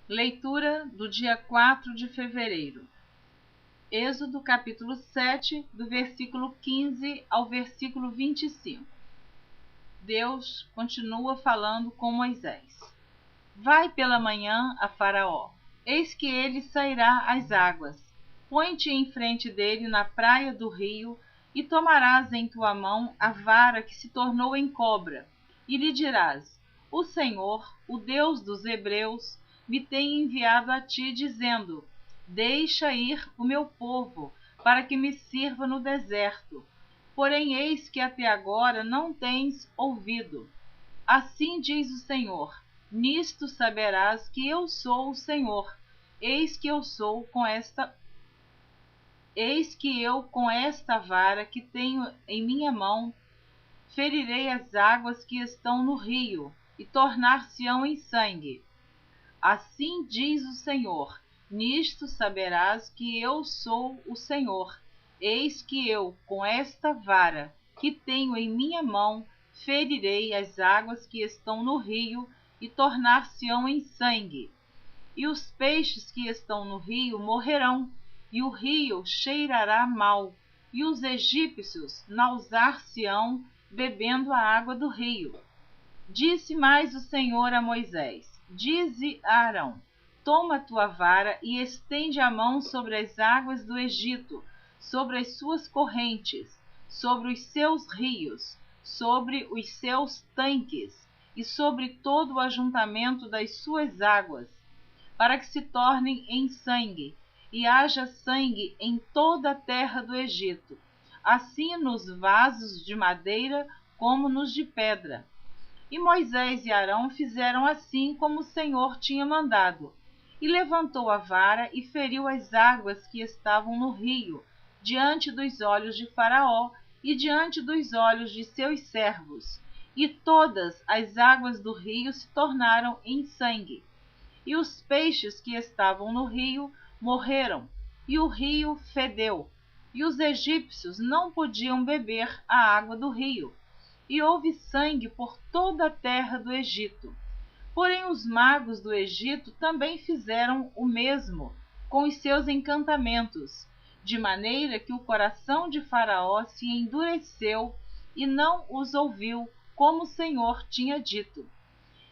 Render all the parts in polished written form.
Leitura do dia 4 de fevereiro. Êxodo capítulo 7, do versículo 15 ao versículo 25. Deus continua falando com Moisés. Vai pela manhã a Faraó, eis que ele sairá às águas. Põe-te em frente dele na praia do rio, e tomarás em tua mão a vara que se tornou em cobra, e lhe dirás: O Senhor, o Deus dos Hebreus, me tem enviado a ti, dizendo: Deixa ir o meu povo, para que me sirva no deserto. Porém, eis que até agora não tens ouvido. Assim diz o Senhor: Nisto saberás que eu sou o Senhor. Eis que eu com esta vara que tenho em minha mão, ferirei as águas que estão no rio, e tornar-se-ão em sangue. Assim diz o Senhor: Nisto saberás que eu sou o Senhor. Eis que eu, com esta vara que tenho em minha mão, ferirei as águas que estão no rio, e tornar-se-ão em sangue. E os peixes que estão no rio morrerão, e o rio cheirará mal, e os egípcios nausar-se-ão, bebendo a água do rio. Disse mais o Senhor a Moisés: Dize a Arão: Toma tua vara e estende a mão sobre as águas do Egito, sobre as suas correntes, sobre os seus rios, sobre os seus tanques e sobre todo o ajuntamento das suas águas, para que se tornem em sangue, e haja sangue em toda a terra do Egito, assim nos vasos de madeira como nos de pedra. E Moisés e Arão fizeram assim como o Senhor tinha mandado. E levantou a vara e feriu as águas que estavam no rio, diante dos olhos de Faraó e diante dos olhos de seus servos. E todas as águas do rio se tornaram em sangue. E os peixes que estavam no rio morreram, e o rio fedeu, e os egípcios não podiam beber a água do rio. E houve sangue por toda a terra do Egito. Porém, os magos do Egito também fizeram o mesmo com os seus encantamentos, de maneira que o coração de Faraó se endureceu e não os ouviu, como o Senhor tinha dito.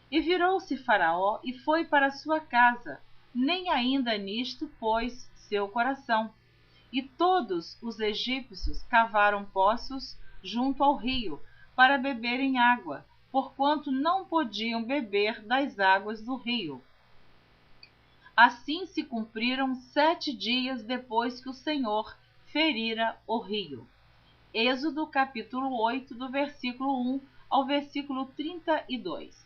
E virou-se Faraó e foi para sua casa, nem ainda nisto pôs seu coração. E todos os egípcios cavaram poços junto ao rio, para beberem água, porquanto não podiam beber das águas do rio. Assim se cumpriram 7 dias depois que o Senhor ferira o rio. Êxodo capítulo 8, do versículo 1 ao versículo 32.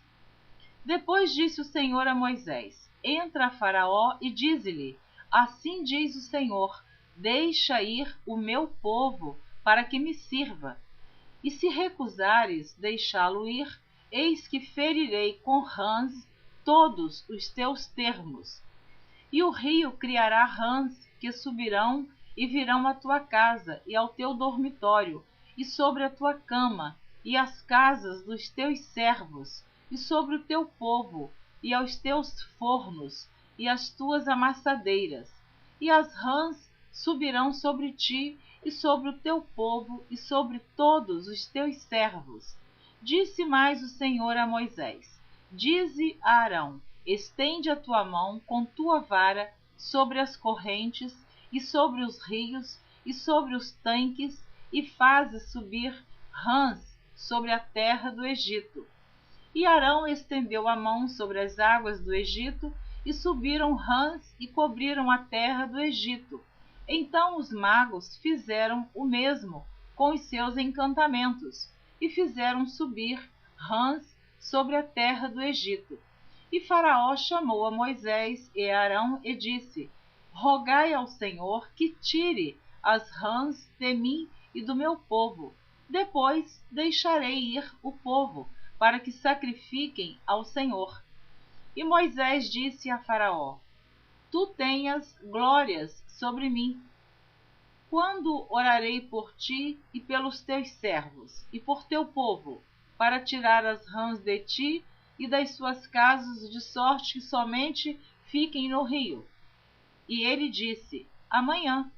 Depois disse o Senhor a Moisés: Entra a Faraó e dize-lhe: Assim diz o Senhor: Deixa ir o meu povo, para que me sirva. E se recusares deixá-lo ir, eis que ferirei com rãs todos os teus termos. E o rio criará rãs que subirão e virão à tua casa e ao teu dormitório, e sobre a tua cama, e as casas dos teus servos, e sobre o teu povo, e aos teus fornos, e as tuas amassadeiras. E as rãs subirão sobre ti, e sobre o teu povo, e sobre todos os teus servos. Disse mais o Senhor a Moisés: Dize a Arão: Estende a tua mão com tua vara sobre as correntes, e sobre os rios, e sobre os tanques, e faze subir rãs sobre a terra do Egito. E Arão estendeu a mão sobre as águas do Egito, e subiram rãs e cobriram a terra do Egito. Então os magos fizeram o mesmo com os seus encantamentos, e fizeram subir rãs sobre a terra do Egito. E Faraó chamou a Moisés e a Arão e disse: Rogai ao Senhor que tire as rãs de mim e do meu povo. Depois deixarei ir o povo, para que sacrifiquem ao Senhor. E Moisés disse a Faraó: Tu tenhas glórias sobre mim. Quando orarei por ti e pelos teus servos, e por teu povo, para tirar as rãs de ti e das suas casas, de sorte que somente fiquem no rio. E ele disse: amanhã.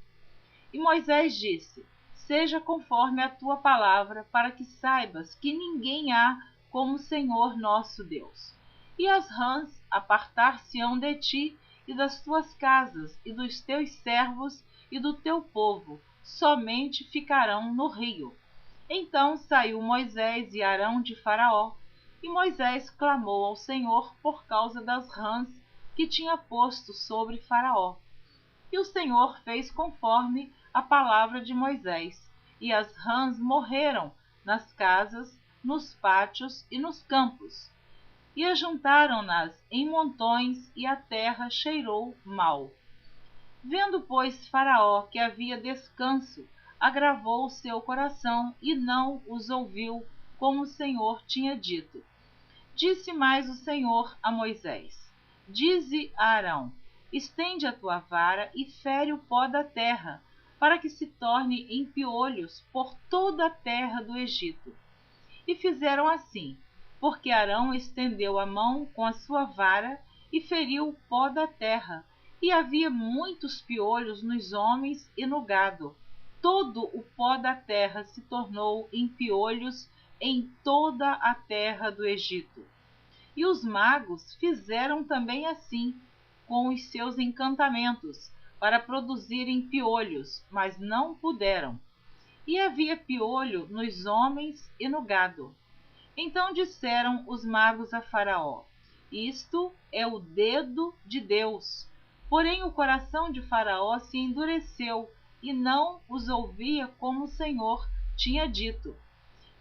E Moisés disse: seja conforme a tua palavra, para que saibas que ninguém há como o Senhor nosso Deus. E as rãs apartar-se-ão de ti e das tuas casas e dos teus servos e do teu povo, somente ficarão no rio. Então saiu Moisés e Arão de Faraó, e Moisés clamou ao Senhor por causa das rãs que tinha posto sobre Faraó. E o Senhor fez conforme a palavra de Moisés, e as rãs morreram nas casas, nos pátios e nos campos. E ajuntaram-nas em montões, e a terra cheirou mal. Vendo, pois, Faraó que havia descanso, agravou o seu coração e não os ouviu, como o Senhor tinha dito. Disse mais o Senhor a Moisés: dize a Arão: estende a tua vara e fere o pó da terra, para que se torne em piolhos por toda a terra do Egito. E fizeram assim, porque Arão estendeu a mão com a sua vara e feriu o pó da terra, e havia muitos piolhos nos homens e no gado. Todo o pó da terra se tornou em piolhos em toda a terra do Egito. E os magos fizeram também assim com os seus encantamentos, para produzirem piolhos, mas não puderam. E havia piolho nos homens e no gado. Então disseram os magos a Faraó: isto é o dedo de Deus. Porém o coração de Faraó se endureceu, e não os ouvia como o Senhor tinha dito.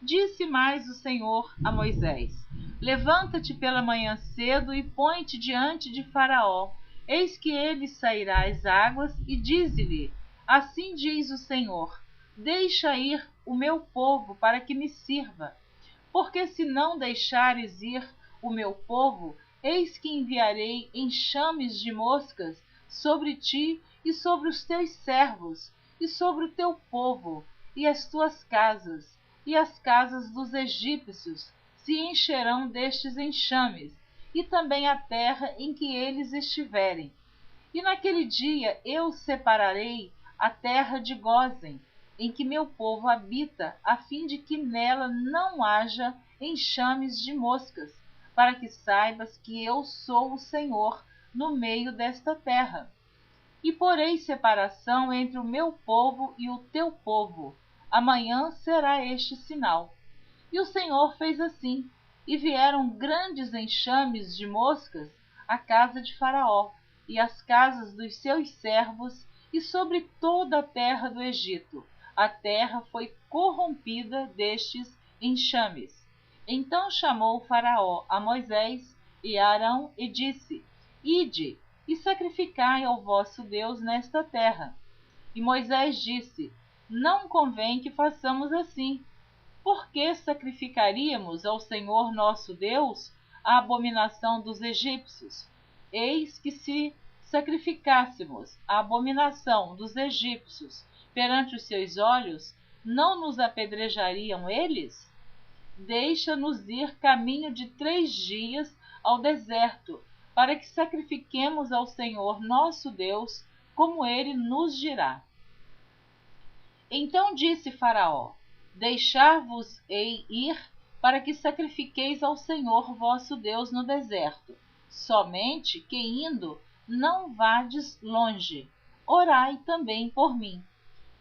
Disse mais o Senhor a Moisés: levanta-te pela manhã cedo e põe-te diante de Faraó. Eis que ele sairá às águas, e dize-lhe: assim diz o Senhor: deixa ir o meu povo para que me sirva. Porque se não deixares ir o meu povo, eis que enviarei enxames de moscas sobre ti e sobre os teus servos, e sobre o teu povo, e as tuas casas, e as casas dos egípcios se encherão destes enxames, e também a terra em que eles estiverem. E naquele dia eu separarei a terra de Gósen, em que meu povo habita, a fim de que nela não haja enxames de moscas, para que saibas que eu sou o Senhor no meio desta terra. E porei separação entre o meu povo e o teu povo. Amanhã será este sinal. E o Senhor fez assim, e vieram grandes enxames de moscas à casa de Faraó, e às casas dos seus servos, e sobre toda a terra do Egito. A terra foi corrompida destes enxames. Então chamou Faraó a Moisés e a Arão e disse: ide e sacrificai ao vosso Deus nesta terra. E Moisés disse: não convém que façamos assim. Por que sacrificaríamos ao Senhor nosso Deus a abominação dos egípcios? Eis que se sacrificássemos a abominação dos egípcios perante os seus olhos, não nos apedrejariam eles? Deixa-nos ir caminho de 3 dias ao deserto, para que sacrifiquemos ao Senhor nosso Deus, como ele nos dirá. Então disse Faraó: deixar-vos-ei ir, para que sacrifiqueis ao Senhor vosso Deus no deserto. Somente que indo, não vades longe. Orai também por mim.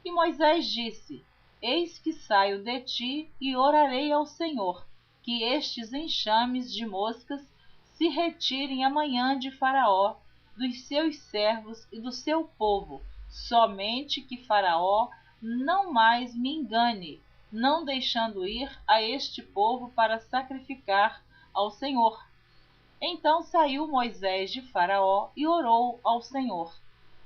E Moisés disse: eis que saio de ti e orarei ao Senhor, que estes enxames de moscas se retirem amanhã de Faraó, dos seus servos e do seu povo, somente que Faraó não mais me engane, não deixando ir a este povo para sacrificar ao Senhor. Então saiu Moisés de Faraó e orou ao Senhor.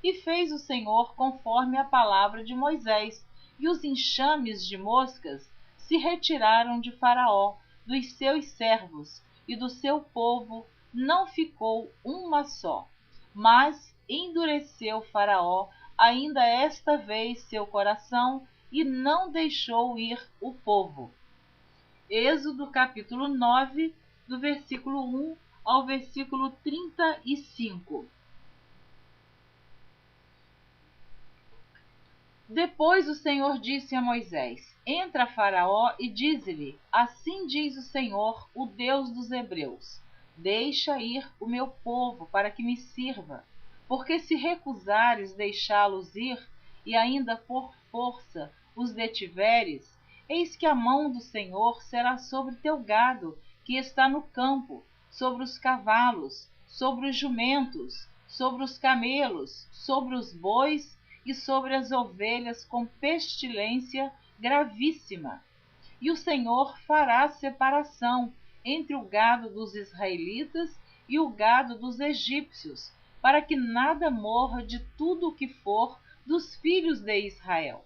E fez o Senhor conforme a palavra de Moisés, e os enxames de moscas se retiraram de Faraó, dos seus servos e do seu povo, não ficou uma só. Mas endureceu Faraó ainda esta vez seu coração, e não deixou ir o povo. Êxodo capítulo 9, do versículo 1 ao versículo 35. Depois o Senhor disse a Moisés: Entra, Faraó, e dize-lhe: Assim diz o Senhor, o Deus dos Hebreus: Deixa ir o meu povo para que me sirva, porque se recusares deixá-los ir, e ainda por força os detiveres, eis que a mão do Senhor será sobre teu gado que está no campo, sobre os cavalos, sobre os jumentos, sobre os camelos, sobre os bois e sobre as ovelhas com pestilência gravíssima. E o Senhor fará separação entre o gado dos israelitas e o gado dos egípcios, para que nada morra de tudo o que for dos filhos de Israel.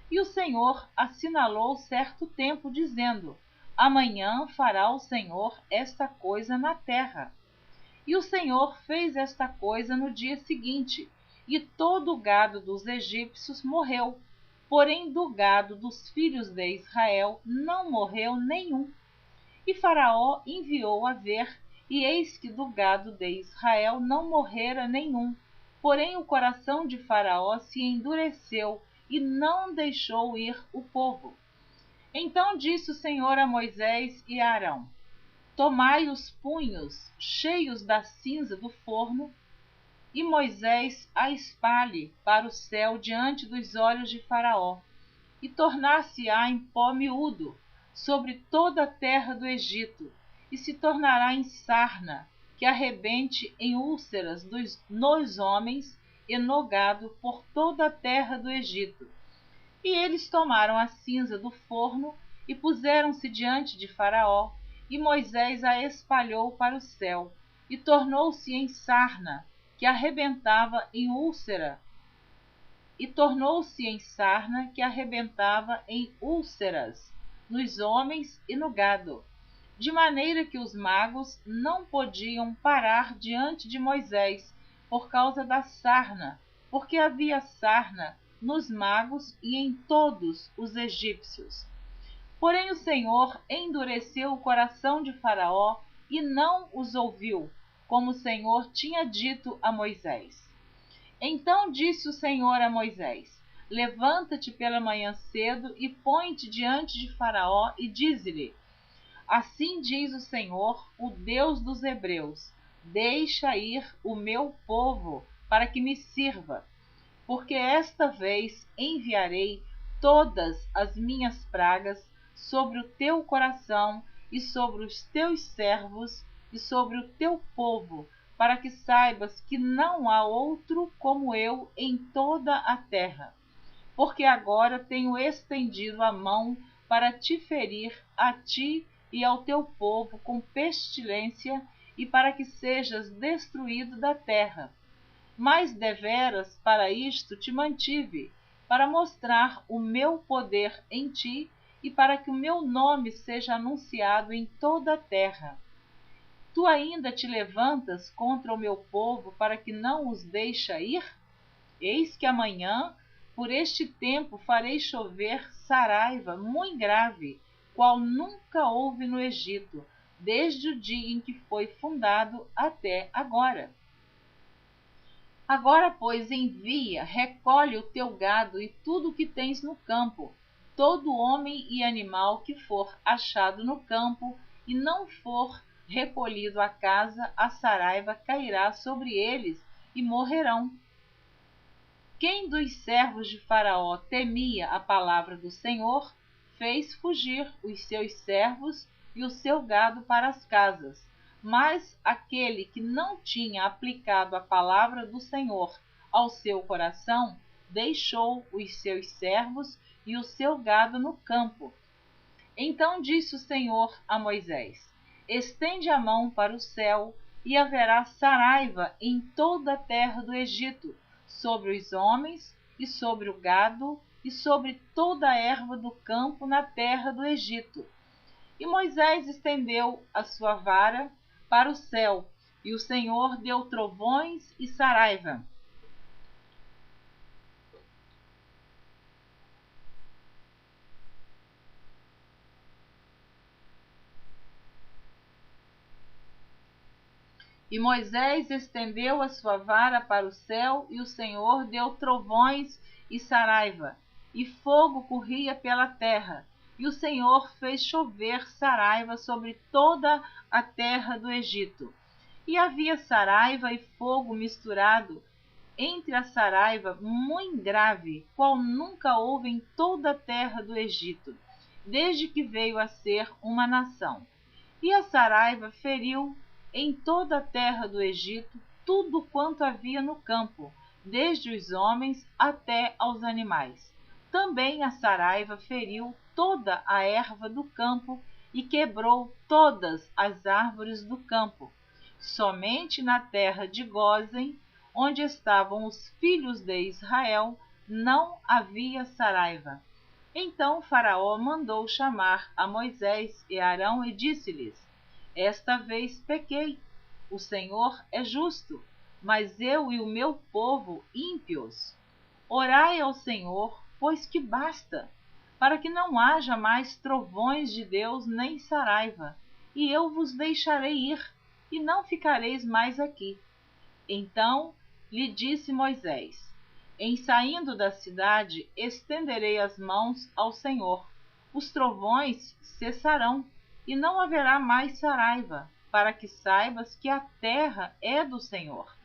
E o Senhor assinalou certo tempo, dizendo: Amanhã fará o Senhor esta coisa na terra. E o Senhor fez esta coisa no dia seguinte, e todo o gado dos egípcios morreu, porém do gado dos filhos de Israel não morreu nenhum. E Faraó enviou a ver, e eis que do gado de Israel não morrera nenhum, porém o coração de Faraó se endureceu, e não deixou ir o povo. Então disse o Senhor a Moisés e a Arão: Tomai os punhos cheios da cinza do forno, e Moisés a espalhe para o céu diante dos olhos de Faraó, e tornar-se-á em pó miúdo sobre toda a terra do Egito, e se tornará em sarna, que arrebente em úlceras nos homens e no gado por toda a terra do Egito. E eles tomaram a cinza do forno e puseram-se diante de Faraó, e Moisés a espalhou para o céu, e tornou-se em sarna, que arrebentava em úlcera, nos homens e no gado, de maneira que os magos não podiam parar diante de Moisés por causa da sarna, porque havia sarna nos magos e em todos os egípcios. Porém o Senhor endureceu o coração de Faraó e não os ouviu, como o Senhor tinha dito a Moisés. Então disse o Senhor a Moisés: Levanta-te pela manhã cedo e põe-te diante de Faraó e dize-lhe: Assim diz o Senhor, o Deus dos Hebreus: Deixa ir o meu povo para que me sirva, porque esta vez enviarei todas as minhas pragas sobre o teu coração e sobre os teus servos e sobre o teu povo, para que saibas que não há outro como eu em toda a terra. Porque agora tenho estendido a mão para te ferir a ti e ao teu povo com pestilência e para que sejas destruído da terra. Mas deveras para isto te mantive, para mostrar o meu poder em ti e para que o meu nome seja anunciado em toda a terra. Tu ainda te levantas contra o meu povo para que não os deixe ir? Eis que amanhã, por este tempo, farei chover saraiva muito grave, qual nunca houve no Egito, desde o dia em que foi fundado até agora. Agora, pois, envia, recolhe o teu gado e tudo o que tens no campo, todo homem e animal que for achado no campo, e não for recolhido à casa, a saraiva cairá sobre eles e morrerão. Quem dos servos de Faraó temia a palavra do Senhor, fez fugir os seus servos e o seu gado para as casas. Mas aquele que não tinha aplicado a palavra do Senhor ao seu coração, deixou os seus servos e o seu gado no campo. Então disse o Senhor a Moisés: Estende a mão para o céu, e haverá saraiva em toda a terra do Egito, sobre os homens e sobre o gado e sobre toda a erva do campo na terra do Egito. E Moisés estendeu a sua vara para o céu, e o Senhor deu trovões e saraiva. E Moisés estendeu a sua vara para o céu, e o Senhor deu trovões e saraiva, e fogo corria pela terra. E o Senhor fez chover saraiva sobre toda a terra do Egito. E havia saraiva e fogo misturado entre a saraiva muito grave, qual nunca houve em toda a terra do Egito, desde que veio a ser uma nação. E a saraiva feriu em toda a terra do Egito tudo quanto havia no campo, desde os homens até aos animais. Também a saraiva feriu toda a erva do campo e quebrou todas as árvores do campo. Somente na terra de Gósen, onde estavam os filhos de Israel, não havia saraiva. Então Faraó mandou chamar a Moisés e Arão e disse-lhes: Esta vez pequei. O Senhor é justo, mas eu e o meu povo ímpios. Orai ao Senhor, pois que basta, para que não haja mais trovões de Deus nem saraiva, e eu vos deixarei ir, e não ficareis mais aqui. Então lhe disse Moisés: Em saindo da cidade, estenderei as mãos ao Senhor. Os trovões cessarão, e não haverá mais saraiva, para que saibas que a terra é do Senhor.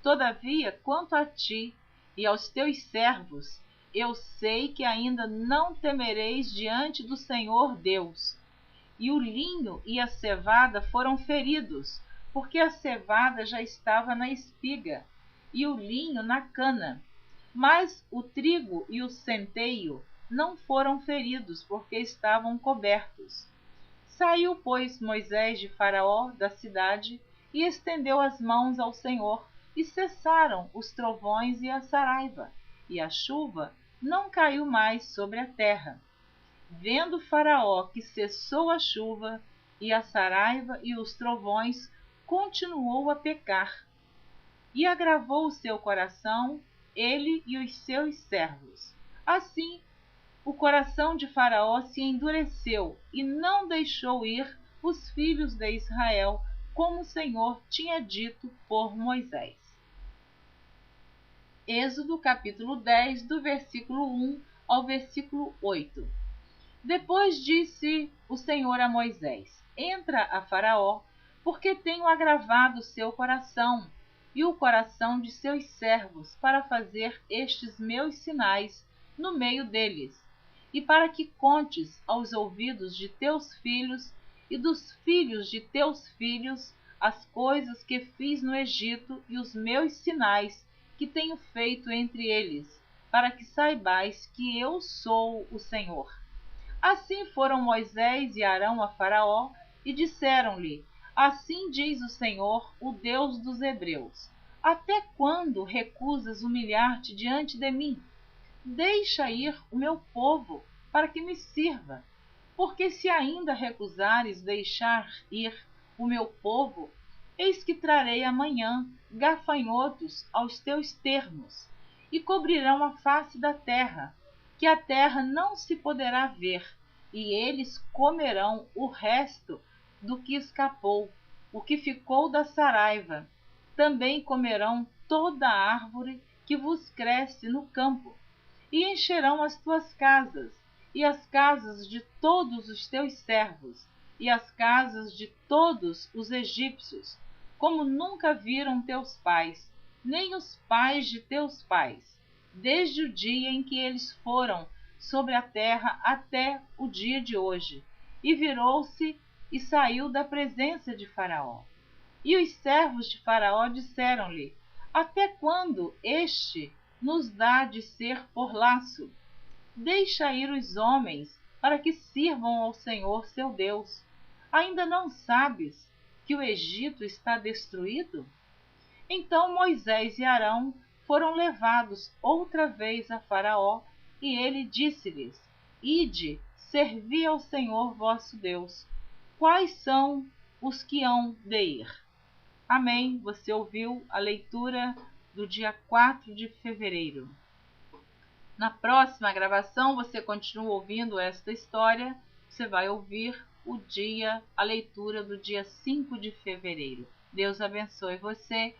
Todavia, quanto a ti e aos teus servos, eu sei que ainda não temereis diante do Senhor Deus. E o linho e a cevada foram feridos, porque a cevada já estava na espiga, e o linho na cana. Mas o trigo e o centeio não foram feridos, porque estavam cobertos. Saiu, pois, Moisés de Faraó da cidade e estendeu as mãos ao Senhor, e cessaram os trovões e a saraiva, e a chuva não caiu mais sobre a terra. Vendo Faraó que cessou a chuva, e a saraiva e os trovões, continuou a pecar. E agravou o seu coração, ele e os seus servos. Assim, o coração de Faraó se endureceu e não deixou ir os filhos de Israel, como o Senhor tinha dito por Moisés. Êxodo capítulo 10, do versículo 1 ao versículo 8. Depois disse o Senhor a Moisés: Entra a Faraó, porque tenho agravado o seu coração e o coração de seus servos para fazer estes meus sinais no meio deles, e para que contes aos ouvidos de teus filhos e dos filhos de teus filhos as coisas que fiz no Egito e os meus sinais que tenho feito entre eles, para que saibais que eu sou o Senhor. Assim foram Moisés e Arão a Faraó e disseram-lhe: Assim diz o Senhor, o Deus dos Hebreus: Até quando recusas humilhar-te diante de mim? Deixa ir o meu povo, para que me sirva. Porque se ainda recusares deixar ir o meu povo, eis que trarei amanhã gafanhotos aos teus termos, e cobrirão a face da terra, que a terra não se poderá ver, e eles comerão o resto do que escapou, o que ficou da saraiva. Também comerão toda a árvore que vos cresce no campo, e encherão as tuas casas, e as casas de todos os teus servos, e as casas de todos os egípcios, como nunca viram teus pais, nem os pais de teus pais, desde o dia em que eles foram sobre a terra até o dia de hoje. E virou-se e saiu da presença de Faraó. E os servos de Faraó disseram-lhe: Até quando este nos dá de ser por laço? Deixa ir os homens, para que sirvam ao Senhor seu Deus. Ainda não sabes que o Egito está destruído? Então Moisés e Arão foram levados outra vez a Faraó, e ele disse-lhes: Ide, servi ao Senhor vosso Deus. Quais são os que hão de ir? Amém. Você ouviu a leitura do dia 4 de fevereiro. Na próxima gravação, você continua ouvindo esta história. Você vai ouvir a leitura do dia 5 de fevereiro. Deus abençoe você